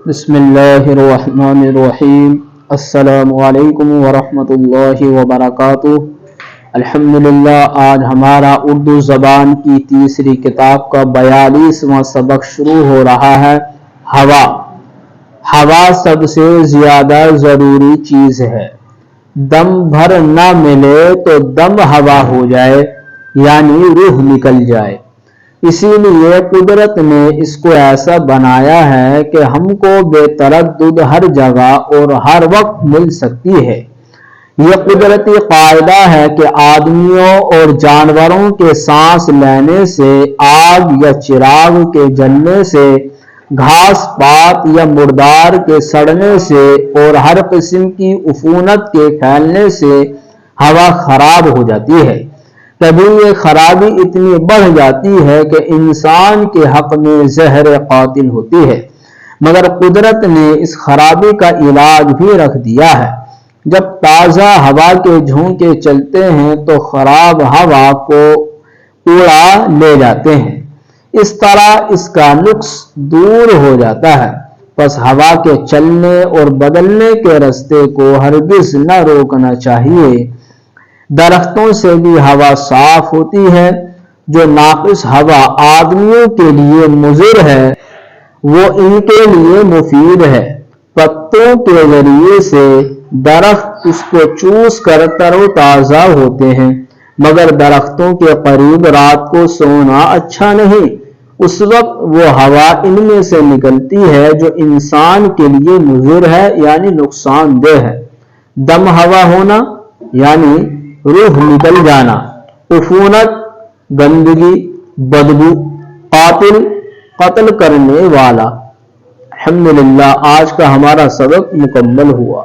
بسم اللہ الرحمن الرحیم۔ السلام علیکم ورحمۃ اللہ وبرکاتہ۔ الحمدللہ، آج ہمارا اردو زبان کی تیسری کتاب کا 42واں سبق شروع ہو رہا ہے۔ ہوا۔ ہوا سب سے زیادہ ضروری چیز ہے۔ دم بھر نہ ملے تو دم ہوا ہو جائے، یعنی روح نکل جائے۔ اسی لیے قدرت نے اس کو ایسا بنایا ہے کہ ہم کو بے تردد ہر جگہ اور ہر وقت مل سکتی ہے۔ یہ قدرتی قاعدہ ہے کہ آدمیوں اور جانوروں کے سانس لینے سے، آگ یا چراغ کے جلنے سے، گھاس پات یا مردار کے سڑنے سے اور ہر قسم کی عفونت کے پھیلنے سے ہوا خراب ہو جاتی ہے۔ کبھی یہ خرابی اتنی بڑھ جاتی ہے کہ انسان کے حق میں زہر قاتل ہوتی ہے، مگر قدرت نے اس خرابی کا علاج بھی رکھ دیا ہے۔ جب تازہ ہوا کے جھونکے چلتے ہیں تو خراب ہوا کو اڑا لے جاتے ہیں، اس طرح اس کا نقص دور ہو جاتا ہے۔ بس ہوا کے چلنے اور بدلنے کے راستے کو ہرگز نہ روکنا چاہیے۔ درختوں سے بھی ہوا صاف ہوتی ہے۔ جو ناقص ہوا آدمیوں کے لیے مضر ہے، وہ ان کے لیے مفید ہے۔ پتوں کے ذریعے سے درخت اس کو چوس کر تر و تازہ ہوتے ہیں، مگر درختوں کے قریب رات کو سونا اچھا نہیں۔ اس وقت وہ ہوا ان میں سے نکلتی ہے جو انسان کے لیے مضر ہے، یعنی نقصان دہ ہے۔ دم ہوا ہونا یعنی روح نکل جانا، عفونت، گندگی، بدبو، قاتل، قتل کرنے والا۔ الحمدللہ، آج کا ہمارا سبق مکمل ہوا۔